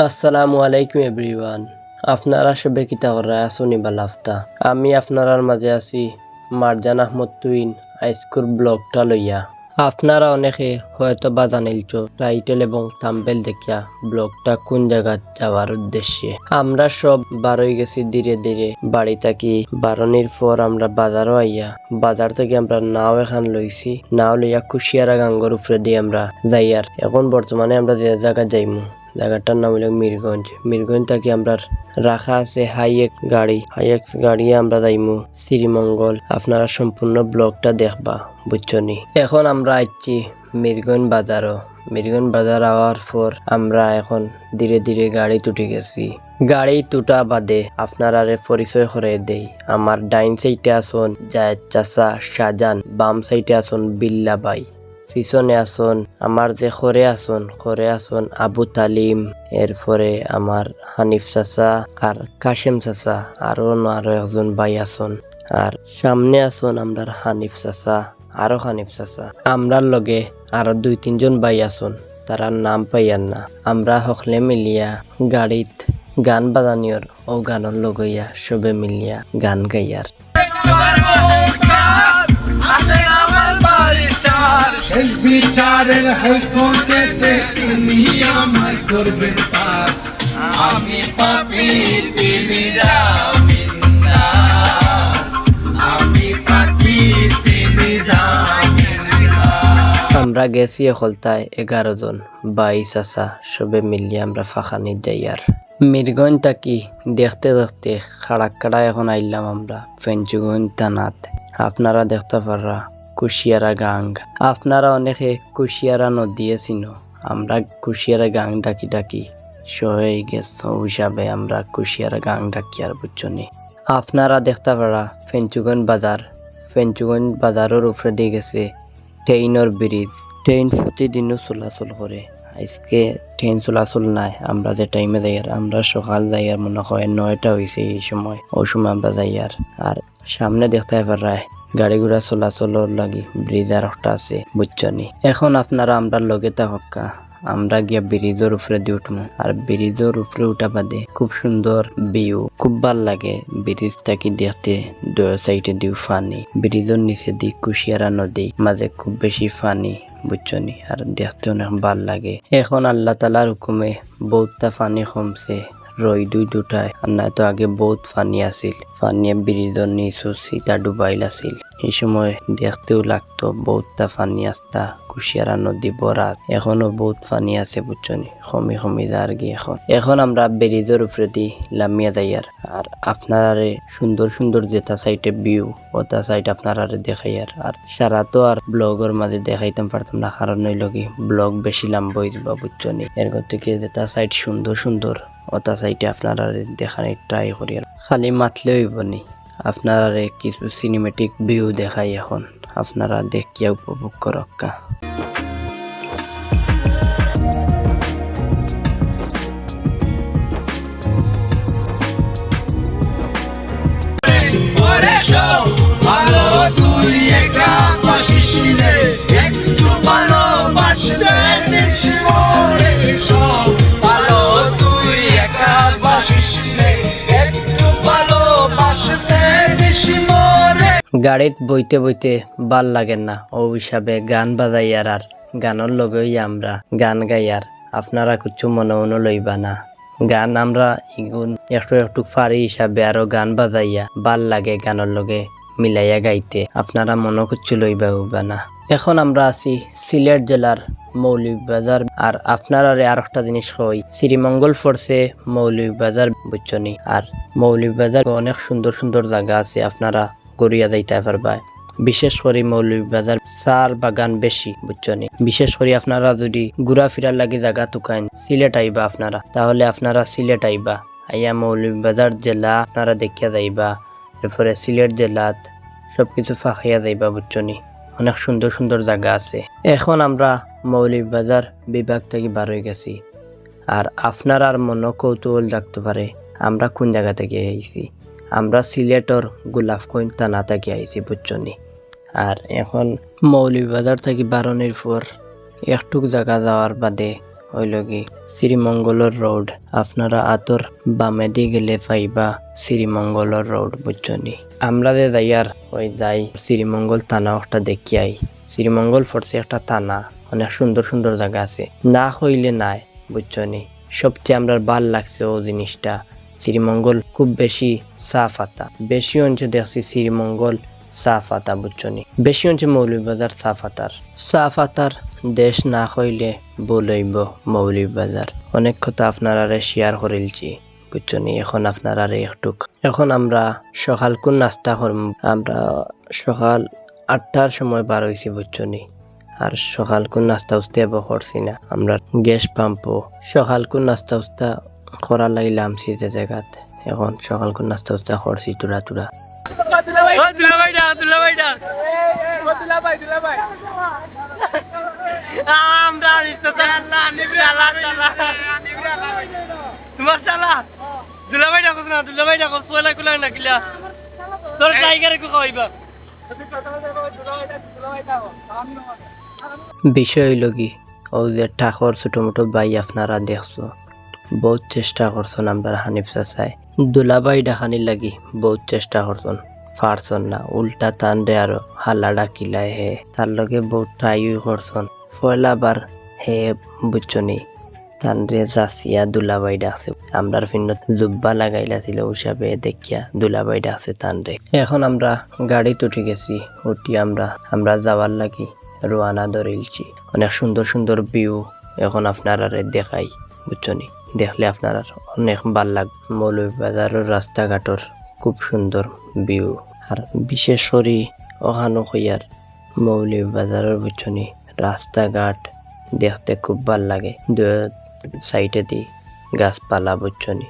আসসালামু আলাইকুম এভরিওয়ান। আপনারা সবে কিতা করা আসুনি বালাফতা। আমি আপনারার মাঝে আছি মারজান আহমদ তুইন হাইস্কুল ব্লগটা লইয়া। আপনারা অনেকে হয়তো বা জানিলছো টাইটেল এবং থাম্বনেল দেখিয়া ব্লগটা কোন জায়গা যাওয়ার উদ্দেশ্যে। আমরা সব বারোই গেছি ধীরে ধীরে বাড়ি থাকি। বারণির পর আমরা বাজারও আইয়া বাজার থেকে আমরা নাও এখান লইছি। নাও লইয়া কুশিয়ারা গাঙ্গর উপরে দিয়ে আমরা যাইয়ার। এখন বর্তমানে আমরা যে জায়গা যাইমু জায়গাটার নাম হলো মিরগঞ্জ। মিরগঞ্জ থেকে আমরা রাখা আছে হাইএক্স গাড়ি আমরা যাইমু শ্রীমঙ্গল। আপনারা সম্পূর্ণ ব্লগটা দেখবা বুঝছনি। এখন আমরা আইছি মিরগঞ্জ বাজারও। মিরগঞ্জ বাজার আওয়ার পর আমরা এখন ধীরে ধীরে গাড়ি তুটি গেছি। গাড়ি টুটা বাদে আপনারা পরিচয় করে দেই। আমার ডাইন সাইডে আসুন জায়েদ চাচা শাহজান, বাম সাইডে আসুন বিল্লা বাই, পিছনে আসুন আমার যে খরে আসুন আবু তালিম, এরপরে আমার হানিফ চাচা আর কাশেম চাচা, আরো একজন ভাই আসুন, আর সামনে আসুন আমরা হানিফ চাচা, আরো হানিফ চাচা। আমরার লগে আরো 2-3 জন ভাই আসুন, তারার নাম পাইয়ার না। আমরা সকলে মিলিয়া গাড়িত গান বাজানিয়র ও গানের লগইয়া সবে মিলিয়া গান গাইয়ার। শেষ বিচারের হাইকোর্টেতে তিনি আমায় করবেন পার। আমি পাপী তিনি জামিনদার, আমি পাপী তিনি জামিনদার। আমরা গেছি হলতায় 11 জন 22 আসা সবে মিলিয়ে আমরা ফাঁকানি যাইয়ার। মিরগঞ্জ থাকি দেখতে দেখতে খাড়া এখন আইলাম আমরা ফেঞ্চুগঞ্জ থানাত। আপনারা দেখতে পাররা কুশিয়ারা গাং। আপনারা অনেকে কুশিয়ারা নদী চিনো, আমরা কুশিয়ারা গাং ডাকি সহে গেছ হিসাবে আমরা কুশিয়ারা গাং ডাকি আর বুঝছনি। আপনারা দেখতে পারা ফেঞ্চুগঞ্জ বাজারের উপরে দিয়ে গেছে ট্রেইনের ব্রিজ। ট্রেন প্রতিদিনও চলাচল করে, আজকে ট্রেন চলাচল নাই। আমরা যে টাইমে যাইয়ার, আমরা সকাল যাইয়ার মনে হয় 9টা হয়েছে এই সময়, ওই সময় আমরা যাইয়ার। আর সামনে দেখতে পারায় গাড়ি ঘোড়া চলাচলের লাগি ব্রিজ আর একটা আছে বুঝছনি। এখন আপনারা আমরা লগে থাকা আমরা গিয়া ব্রিজের উপরে দিয়ে উঠবো। আর ব্রিজের উপরে উঠা বাদে খুব সুন্দর ভিউ, খুব ভাল লাগে ব্রিজটাকে দেখতে। দুই সাইডে দিও ফানি, ব্রিজের নিচে দি কুশিয়ারা নদী, মাঝে খুব বেশি ফানি বুঝছনি। আর দেখতে অনেক ভাল লাগে। এখন আল্লাহ তালার হুকুমে বহুতটা ফানি কমছে, রই দুটায়। আর না তো আগে বহুত ফানি আছিল, ফানিয়ে ব্রিজের নিচু সিটা ডুবাইল আছিল। এই সময় দেখতেও লাগতো বহুতটা ফানি আসতা, কুশিয়ারা নদী বরাত। এখনো বহুত ফানি আছে বুঝছনি, কমি যার গিয়ে এখন আমরা ব্রিজের উপরে দি লামিয়া যাইয়ার। আর আপনারে সুন্দর যেটা সাইটে ভিউ ওটা সাইট আপনারা দেখাইয়ার। আর সারা তো আর ব্লগের মাঝে দেখাইতাম পারতাম না, কারণ নইলকি ব্লগ বেশি লম্বা হয়ে যাবা বুঝছনি। এর থেকে যেটা সাইট সুন্দর ওটা সাইটে আপনারা দেখানি ট্রাই করি। খালি মাতলে হইব নি, আপনারা কিছু সিনেমেটিক ভিউ দেখাই এখন, আপনারা দেখিয়া উপভোগ করক্কা। ভালো তুই একা বাসিসিলে, একটু ভালোবাসতে দিস মরে। ভালো তুই একা বাসিসিলে, একটু ভালোবাসতে দিস মরে। গাড়িত বইতে ভাল লাগেন না, ও হিসাবে গান বাজাইয়ার আর গানের লগেই আমরা গান গাইয়ার। আপনারা কিছু মনে লইবা না, গান আমরা ইগুন একটু ফারি হিসাবে আরো গান বাজাইয়া ভাল লাগে গানের লগে মিলাইয়া গাইতে। আপনারা মনে কিছু লইবা না। এখন আমরা আছি সিলেট জেলার মৌলভীবাজার। আর আপনারা আর একটা জিনিস কই, শ্রীমঙ্গল ফোর্সে মৌলভীবাজার বুঝছনি। আর মৌলভীবাজার অনেক সুন্দর জায়গা আছে, আপনারা গড়িয়া যাইতে পারবা। বিশেষ করে মৌলভীবাজার চার বাগান বেশি বুঝছনি। বিশেষ করে আপনারা যদি ঘুরা ফিরার লাগে জায়গা তুকাইন সিলেট আইবা আপনারা, তাহলে আপনারা সিলেট আইবা, আইয়া মৌলভীবাজার জেলা আপনারা দেখিয়া যাইবা। এরপরে সিলেট জেলাত সবকিছু ফাঁকাইয়া যাইবা বুঝছনি। অনেক সুন্দর জায়গা আছে। এখন আমরা মৌলভীবাজার বিভাগ থেকে বার হয়ে গেছি। আর আপনার আর মনে কৌতূহল থাকতে পারে আমরা কোন জায়গা থেকে আইছি। আমরা সিলেটর গোলাপগঞ্জ থানা থেকে আইছি বুঝছনি। আর এখন মৌলভীবাজার থেকে বারণের পর একটুক জায়গা যাওয়ার বাদে হইল কি শ্রীমঙ্গলর রোড। আপনারা আতর বামেদি গেলে পাইবা শ্রীমঙ্গলর রোড বুঝছনি। আমরা যে যাইয়ার ওই যাই শ্রীমঙ্গল থানা একটা দেখিয়াই। শ্রীমঙ্গল ফোর্সে একটা থানা, অনেক সুন্দর সুন্দর জায়গা আছে, না হইলে নাই বুঝছনি। সবচেয়ে আমরা ভাল লাগছে ও জিনিসটা, শ্রীমঙ্গল খুব বেশি সাফ আতা, বেশি অঞ্চল দেখছি শ্রীমঙ্গল সাফ আতা বুঝছনি, বেশি অঞ্চল মৌলভীবাজার সাফ আতার দেশ না হইলে বলইব মৌলভীবাজার। অনেক কথা আপনারা শেয়ার করিলছি বুঝছনি। এখন আপনারা এখন আমরা সকাল কোন নাস্তা করব, আমরা সকাল 8টার সময় বার হয়েছি বুঝছনি। আর সকাল কোন নাস্তা উস্তে করছি না, আমরা গ্যাস পাম্পও সকাল কোন নাস্তা উস্তা করা লাইলাম যে জায়গাত। এখন সকাল কোন নাস্তা উস্তা করছি টুরা তোমার শালা দুলাভাই ডাকছ না, দুলাভাই ডাকছ ফয়লা কুলা না কিলা তোর টাইগারে কো খাইবা। বিষয় হইল কি ও যে ঠাকুর ছোট মোটো ভাই আপনারা দেখছো, বহুত চেষ্টা করছেন আমরা হানিফ চাচাই দুলাভাই ডাকানি লাগি, বহুত চেষ্টা করছেন, পারছন না, উল্টা টান রে আরো হালা ডাকিলাই হে, তার লগে বহুত ট্রাই করছেন। পয়লাবার হে বুঝছনি টান রে জাসিয়া দুলাভাই ডাকছে, আমরার ফিন্ন জুব্বা লাগাইলা ছিল হিসাবে দেখিয়া দুলাভাই ডাকছে টান রে। এখন আমরা গাড়িতে উঠে গেছি, উঠি আমরা যাওয়ার লাগি রোয়ানা ধরিলছি। অনেক সুন্দর সুন্দর ভিউ এখন আপনারা দেখাই বুঝছনি, দেখলে আপনারা অনেক ভাল লাগ। মৌলভীবাজারের রাস্তাঘাটর খুব সুন্দর ভিউ, আর বিশেষ করে ওখানো হইয়ার মৌলভীবাজারের বুঝছনি রাস্তাঘাট দেখতে খুব ভাল লাগে। সাইডে দি গাছপালা বুঝছনি,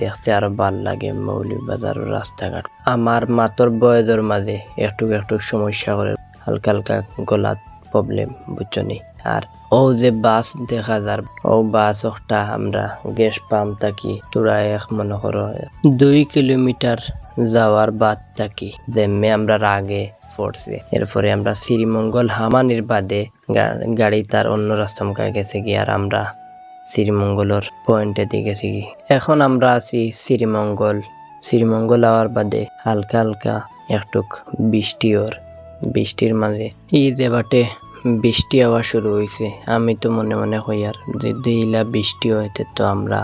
দেখতে আরো ভাল লাগে মৌলভীবাজারের রাস্তাঘাট। আমার মাতর বয়সের মাঝে একটু সমস্যা করে, হালকা হালকা গলাত প্রবলেম বুঝছনি। আর ও যে বাস দেখা যার, ও বাস একটা আমরা গ্যাস পাম্প থাকি তোরা এক মনে করো 2 কিলোমিটার যাওয়ার বাদ থাকি যেমে আমরা আগে পড়ছে। এরপরে আমরা শ্রীমঙ্গল হামানির বাদে গাড়ি তার অন্য রাস্তা মুখায় গেছে কি, আর আমরা শ্রীমঙ্গলের পয়েন্টে দিয়ে গেছি কি। এখন আমরা আছি শ্রীমঙ্গল আওয়ার বাদে হালকা হালকা একটুক বৃষ্টির মাঝে এই যে বাটে বৃষ্টি হওয়া শুরু হয়েছে। আমি তো মনে মনে হই আর যদি ইলা বৃষ্টি হইতে তো আমরা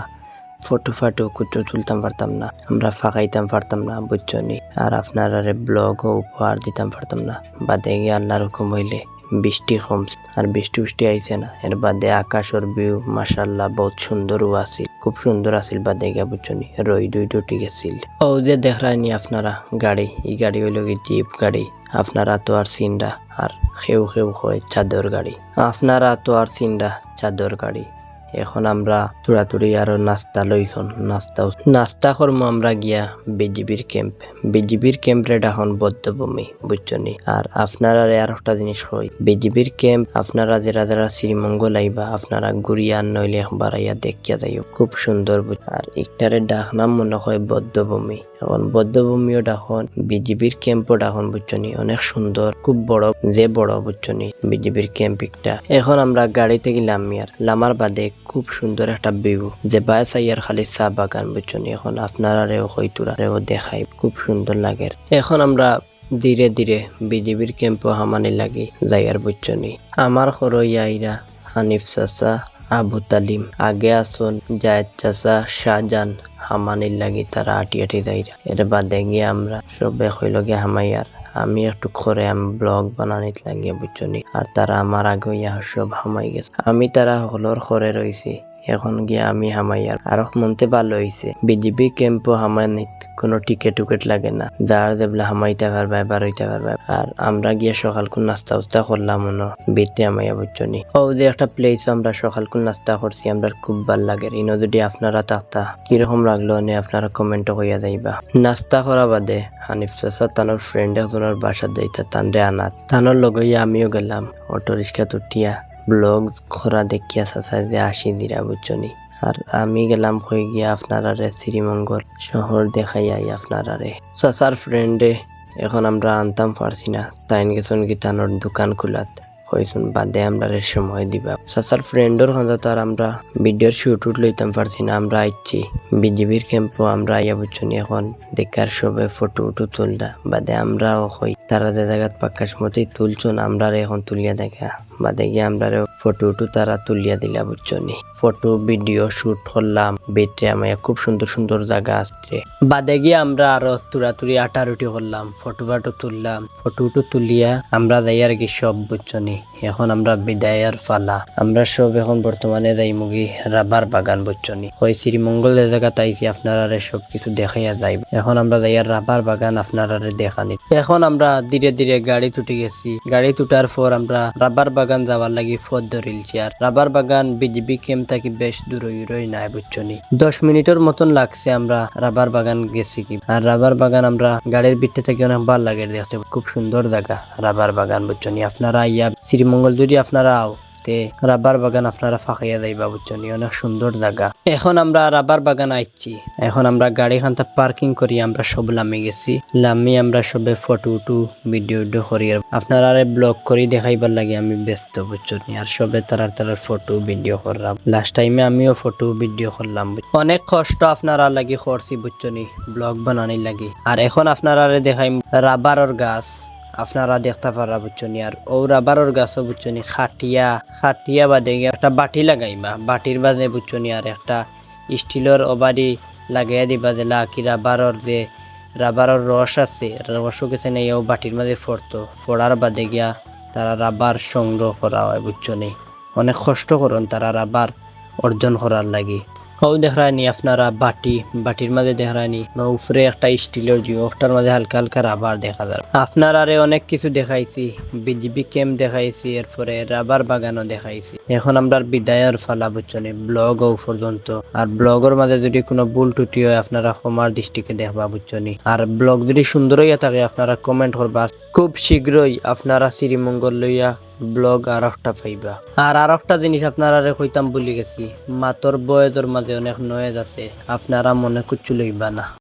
ফটো কুটো তুলতাম পারতাম না, আমরা ফাঁকাইতাম পারতাম না বুঝছনি, আর আপনারা ব্লগও উপহার দিতাম পারতাম না। বাদে গিয়ে আল্লাহর হুকুম হইলে বৃষ্টি কমছে, আর বৃষ্টি আইছে না। এর বাদে আকাশের ভিউ মাশাআল্লাহ বহুত সুন্দরও আছিল, খুব সুন্দর আছিল। বাদে গিয়া বুঝছনি রই দুইটি গেছিল। ও যে দেখায়নি আপনারা গাড়ি, এই গাড়ি হইল কি জিপ গাড়ি, আপনারা তো আর চিন্ডা, আর খেউ হয় চাদর গাড়ি, আপনারা তো আর চিন্ডা চাদর গাড়ি। এখন আমরা তুড়াতুড়ি আরো নাস্তা লইছন, নাস্তা করবো আমরা গিয়া বিজিবির ক্যাম্প রেড এখন বদ্ধভূমি বুঝছনি। আর আপনারা আর একটা জিনিস হয়, বিজিবির ক্যাম্প আপনারা যারা শ্রীমঙ্গল আইবা আপনারা ঘুরিয়া নইলে একবার আইয়া দেখিয়া যাইও, খুব সুন্দর। আর একটারে ডাক নাম মনে হয় বদ্ধভূমি, এখন বদ্ধভূমিও ডাখন, বিজিবির ক্যাম্পও ডাখন বুঝছনি, অনেক সুন্দর, খুব বড় বুঝছনি বিজিবির ক্যাম্প একটা। এখন আমরা গাড়িতে গেলাম আর লামার বাদে খুব সুন্দর একটা ভিউ, যে বাসাইয়ার খালি চা বাগান বুঝছনি। এখন আপনারাও হয়তোরাও দেখাই, খুব সুন্দর লাগে। এখন আমরা ধীরে ধীরে বিজিবির ক্যাম্পও হামানি লাগি যাইয়ার বুঝছনি। আমার হরইয়াইরা হানিফ চাচা, আবু তালিম, আগে আসুন জায়েদ চাচা, শাহজান হামানির লাগি তারা আটি যাইরা। এর বাদে গিয়ে আমরা সবে হইলগে হামাইয়ার, আমি একটু করে আমি ব্লগ বানানিত লাগিয়ে বুঝছনি। আর তারা আমার আগে ইয়া সব হামাই গেছে, আমি তারা হলর করে রয়েছি। এখন গিয়ে আমি হামাইয়ার আর মনতে ভালো হয়েছে, বিজিবি ক্যাম্পও হামাইনিত কোনো টিকেট লাগে না, যার যেবলা হামাইতে পারবা এবার হইতে পারবা। আর আমরা গিয়ে সকালকুন নাস্তা উস্তা করলাম বেটে আমাইয়া বুঝছনি। ও যে একটা প্লেস আমরা সকালকুন নাস্তা করছি, আমরা খুব ভাল লাগে। ইনো যদি আপনারা থাকতা কিরকম লাগলো নে আপনারা কমেন্ট হইয়া যাইবা। নাস্তা করা বাদে হানিফ চাচা তানোর ফ্রেন্ড একজনের বাসা যাইতা তানরে আনাত, তানোর লগে আমিও গেলাম অটো রিক্সা তুটিয়া ব্লগ খরা দেখিয়া চাচা যে আসি দিরা বুঝছনি। আর আমি গেলাম হয়ে গিয়া আপনারা শ্রীমঙ্গল শহর দেখাই আই আপনারা চাচার ফ্রেন্ডে। এখন আমরা আনতাম পারছি না, তাইন গেছন কি তানোর দোকান খোলাত, হইছুন বাদে আমরা সময় দিবা সাসার ফ্রেন্ডর হন্দ তার আমরা ভিডিওর শুট লইতাম পারছি না আমরা আইছি বিজিবির ক্যাম্পও আমরা আইয়া বুঝছনি এখন দেখার সবে ফটো তুললা বাদে আমরাও হই তারা যে জায়গাত পাক্কাশ মতোই তুলছুন আমরা এখন তুলিয়া দেখা বাদে গিয়ে আমরা ফটো তারা তুলিয়া দিলা বুঝছনি ফটো ভিডিও শুট করলাম বেটে আমায় খুব সুন্দর সুন্দর জায়গা আসছে বাদে গিয়ে আমরা আরো তুরাতুরি আটারুটি করলাম ফটো তুললাম ফটো তুলিয়া আমরা যাই আর কি সব বুঝছনি এখন আমরা বিদায়ের ফালা আমরা সব এখন বর্তমানে যাই মুগি রাবার বাগান বুঝছনি ওই শ্রীমঙ্গল জায়গা তাইছি আপনারা সব কিছু দেখাইয়া যাই এখন আমরা যাই আর রাবার বাগান আপনারা দেখানি এখন আমরা ধীরে ধীরে গাড়ি তুটে গেছি গাড়ি তুটার পর আমরা রাবার বাগান যাওয়ার লাগি ফদ ধরিলছি আর রাবার বাগান বিজিবি ক্যাম্প থাকি বেশ দূরই নাই বুঝছনি 10 মিনিটের মতন লাগছে আমরা রাবার বাগান গেছি কি আর রাবার বাগান আমরা গাড়ির ভিতরে থেকে অনেক ভালো লাগে দেখতে খুব সুন্দর জায়গা রাবার বাগান বুঝছনি আপনারা ইয়া শ্রীমঙ্গল যদি আপনারা আও রাবার বাগান আপনারা ফাঁকাইয়া যাইবা বুঝছনি অনেক সুন্দর জায়গা এখন আমরা রাবার বাগান আইছি এখন আমরা গাড়ি খানটা পার্কিং করি আমরা সব লামি গেছি লামি আমরা সবে ফটো ভিডিও করি আপনারা ব্লগ করি দেখাইবার লাগে আমি ব্যস্ত বুঝছনি আর সবে তারার ফটো ভিডিও করলাম লাস্ট টাইমে আমিও ফটো ভিডিও করলাম অনেক কষ্ট আপনারা লাগি করছি বুঝছনি ব্লগ বানানির লাগি আর এখন আপনারা দেখাই রাবারের গাছ আপনারা দেখতে পারা বুঝছনি আর ও রাবারের গাছও বুঝছনি খাটিয়া বাদে একটা বাটি লাগাইবা বাটির বাদে বুঝছনি আর একটা স্টিলের ওবারি লাগাইয়া দিবা যে লাকি রাবারের রস আছে রসও গেছে না ও বাটির মাঝে ফোড়ার বাদে গিয়া তারা রাবার সংগ্রহ করা হয় বুঝছনি অনেক কষ্ট করুন তারা রাবার অর্জন করার লাগি ও দেখায়নি আপনারা বাটির মাঝে দেখায়নি উপরে একটা স্টিলের ওটার মাঝে হালকা হালকা রাবার দেখা যায় আপনারা অনেক কিছু দেখাইছি বিজিবি ক্যাম্প দেখাইছি এরপরে রাবার বাগানও দেখাইছি এখন আমরা বিদায়ের ফালা বুঝছনি ব্লগ পর্যন্ত আর ব্লগের মাঝে যদি কোনো ভুল টুটি হয় আপনারা ক্ষমার দৃষ্টিকে দেখবা বুঝছনি আর ব্লগ যদি সুন্দর হইয়া থাকে আপনারা কমেন্ট করবা খুব শীঘ্রই আপনারা শ্রীমঙ্গল লইয়া ব্লগ আর একটা পাইবা আর একটা জিনিস আপনারা কইতাম ভুলি গেছি মাতর বয়সের মাঝে অনেক নয়েজ আছে আপনারা মনে কুচ্ছু লইবা না।